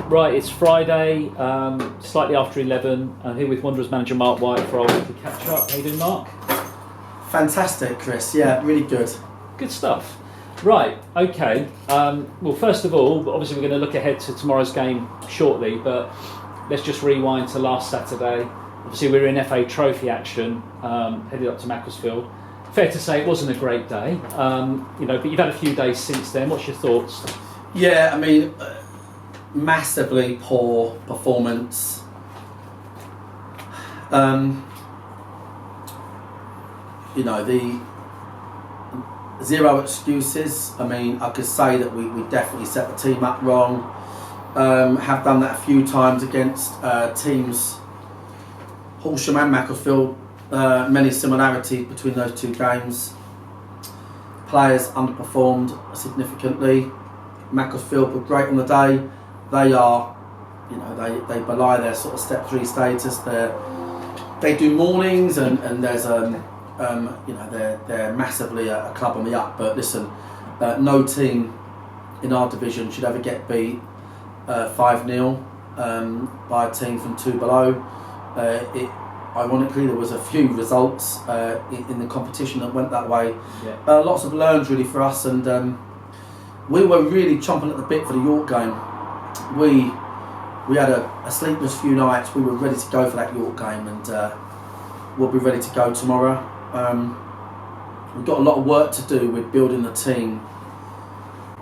Right, it's Friday, slightly after 11. I'm here with Wanderers manager Mark White for our weekly catch-up. How you doing, Mark? Fantastic, Chris. Yeah, really good. Good stuff. Right, okay. Well, first of all, obviously we're going to look ahead to tomorrow's game shortly, but let's just rewind to last Saturday. Obviously we were in FA Trophy action, headed up to Macclesfield. Fair to say it wasn't a great day, but you've had a few days since then. What's your thoughts? Yeah, I mean, massively poor performance. The zero excuses. I mean, I could say that we definitely set the team up wrong. Have done that a few times against teams, Horsham and Macclesfield. Many similarities between those two games. Players underperformed significantly. Macclesfield were great on the day. They are, they belie their sort of step 3 status. They do mornings and there's they're massively a club on the up. But listen, no team in our division should ever get beat 5-0 by a team from 2 below. Ironically, there was a few results in the competition that went that way. Yeah. Lots of learns really for us, and we were really chomping at the bit for the York game. We had a sleepless few nights. We were ready to go for that York game, and we'll be ready to go tomorrow. We've got a lot of work to do with building the team,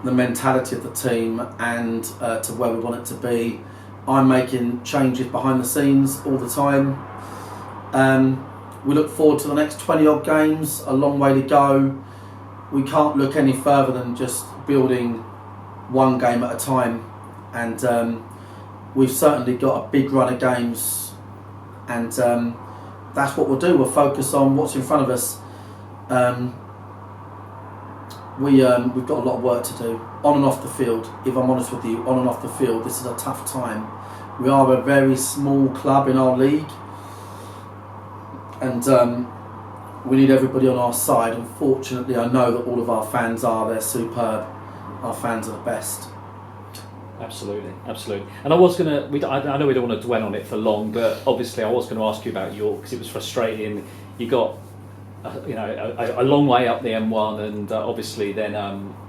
the mentality of the team, and to where we want it to be. I'm making changes behind the scenes all the time. We look forward to the next 20 odd games, a long way to go. We can't look any further than just building one game at a time, and we've certainly got a big run of games, and that's what we'll do. We'll focus on what's in front of us. We've got a lot of work to do on and off the field. If I'm honest with you, on and off the field, this is a tough time. We are a very small club in our league, and we need everybody on our side. Unfortunately, I know that all of our fans they're superb. Our fans are the best. Absolutely. And I was going to, I know we don't want to dwell on it for long, but obviously I was going to ask you about York because it was frustrating. You got a long way up the M1, and obviously then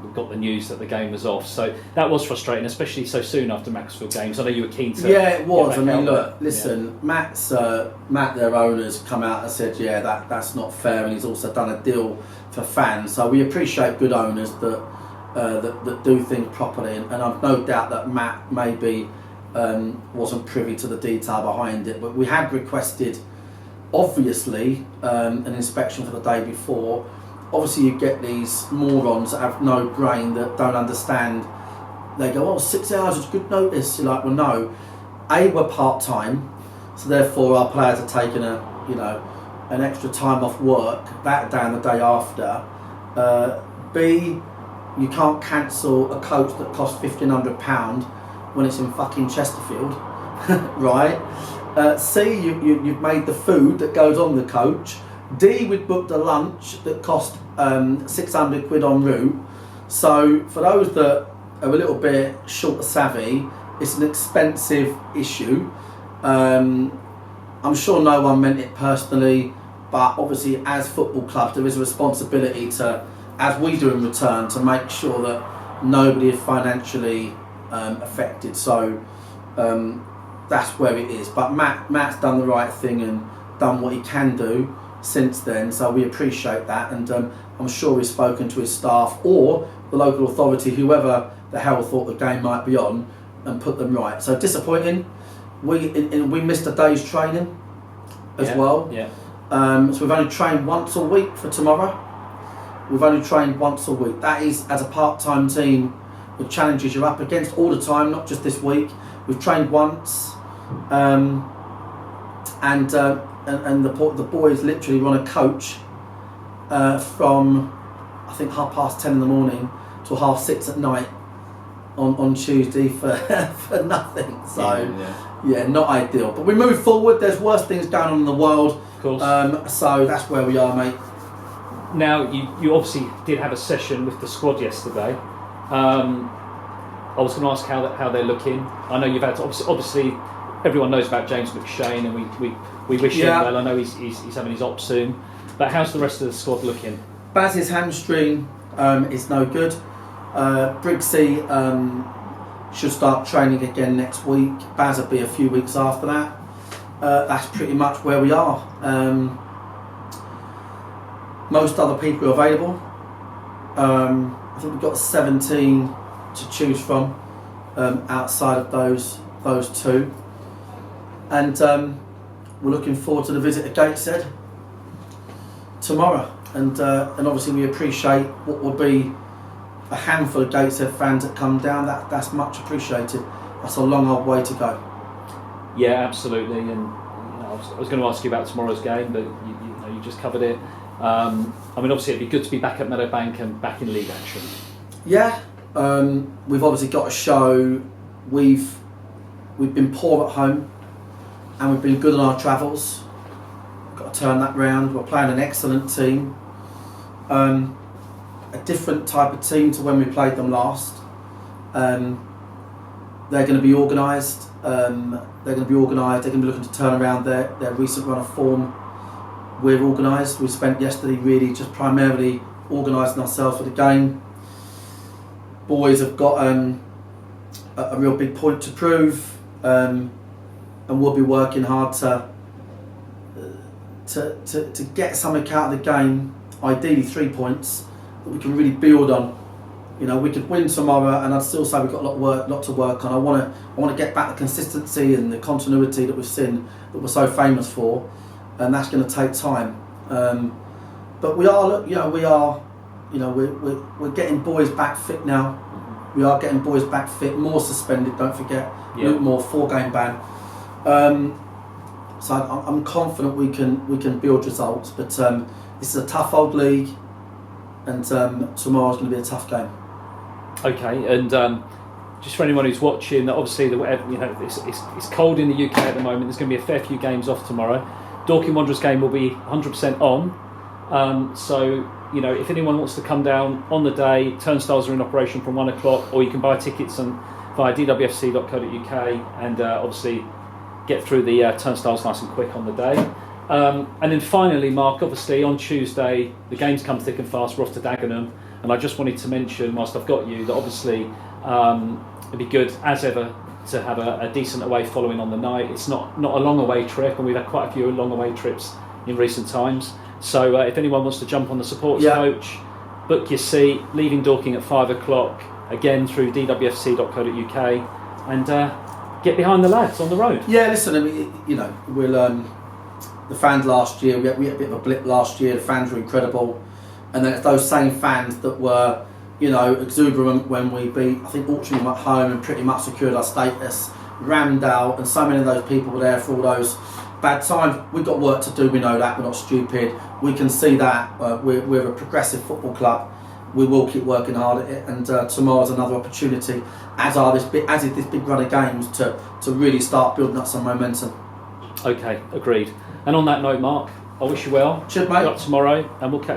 we got the news that the game was off. So that was frustrating, especially so soon after Macclesfield games. I know you were keen to. Yeah, it was. I mean, look, listen, yeah. Matt, their owners, come out and said, yeah, that's not fair, and he's also done a deal for fans. So we appreciate good owners that do things properly, and I've no doubt that Matt maybe wasn't privy to the detail behind it, but we had requested, obviously, an inspection for the day before. Obviously you get these morons that have no brain, that don't understand. They go, 6 hours is good notice. You're like, well, no. A, we're part-time, so therefore our players are taking an extra time off work that day and the day after. B, you can't cancel a coach that costs £1,500 when it's in fucking Chesterfield, right? C, you've made the food that goes on the coach. D, we'd booked a lunch that cost 600 quid en route. So for those that are a little bit short of savvy, it's an expensive issue. I'm sure no one meant it personally, but obviously as football clubs there is a responsibility to, as we do in return, to make sure that nobody is financially affected. So that's where it is. But Matt's done the right thing and done what he can do since then, so we appreciate that, and I'm sure he's spoken to his staff or the local authority, whoever the hell thought the game might be on, and put them right. So disappointing. We missed a day's training as well. Yeah. So we've only trained once a week for tomorrow. We've only trained once a week. That is, as a part-time team, the challenges you're up against all the time, not just this week. We've trained once, and the boys literally run a coach from I think 10:30 in the morning till 6:30 at night on Tuesday for nothing. So yeah, not ideal. But we move forward. There's worse things going on in the world. Of course. So that's where we are, mate. Now you obviously did have a session with the squad yesterday. I was going to ask how they're looking. I know you've had obviously everyone knows about James McShane, and we wish him well. I know he's having his op soon, but how's the rest of the squad looking? Baz's hamstring is no good. Briggsy should start training again next week. Baz will be a few weeks after that. That's pretty much where we are. Most other people are available. I think we've got 17 to choose from outside of those two, and we're looking forward to the visit to Gateshead tomorrow. And obviously we appreciate what will be a handful of Gateshead fans that come down. That's much appreciated. That's a long old way to go. Yeah, absolutely. And I was going to ask you about tomorrow's game, but you just covered it. I mean, obviously it'd be good to be back at Meadowbank and back in league action. Yeah, we've obviously got to show we've been poor at home and we've been good on our travels. We've got to turn that round. We're playing an excellent team, a different type of team to when we played them last. They're going to be organised. They're going to be looking to turn around their recent run of form. We're organised. We spent yesterday really just primarily organising ourselves for the game. Boys have got a real big point to prove, and we'll be working hard to get something out of the game. Ideally 3 points that we can really build on. We could win tomorrow, and I'd still say we've got a lot to work on. I want to get back the consistency and the continuity that we've seen that we're so famous for, and that's going to take time. But we're getting boys back fit now. We are getting boys back fit. More suspended, don't forget. Yeah. Luke Moore 4-game ban. So I'm confident we can build results. But this is a tough old league, and tomorrow's going to be a tough game. Okay, and just for anyone who's watching, obviously it's cold in the UK at the moment. There's going to be a fair few games off tomorrow. Dorking Wanderers game will be 100% on. So if anyone wants to come down on the day, turnstiles are in operation from 1 o'clock, or you can buy tickets via dwfc.co.uk and obviously get through the turnstiles nice and quick on the day. And then finally, Mark, obviously on Tuesday the games come thick and fast. We're off to Dagenham, and I just wanted to mention, whilst I've got you, that obviously it'd be good as ever to have a decent away following on the night. It's not a long away trip, and we've had quite a few long away trips in recent times. So if anyone wants to jump on the supporters coach, book your seat, leaving Dorking at 5 o'clock, again through dwfc.co.uk, and get behind the lads on the road. Yeah, listen, I mean, we'll the fans last year, we had a bit of a blip last year. The fans were incredible, and then it's those same fans that were exuberant when we beat, I think, Altrincham at home and pretty much secured our status. Ramsdale, and so many of those people were there for all those bad times. We've got work to do, we know that, we're not stupid. We can see that. We're a progressive football club. We will keep working hard at it, and tomorrow's another opportunity, as is this big run of games, to really start building up some momentum. Okay, agreed. And on that note, Mark, I wish you well. Cheers, mate. Good luck tomorrow, and we'll catch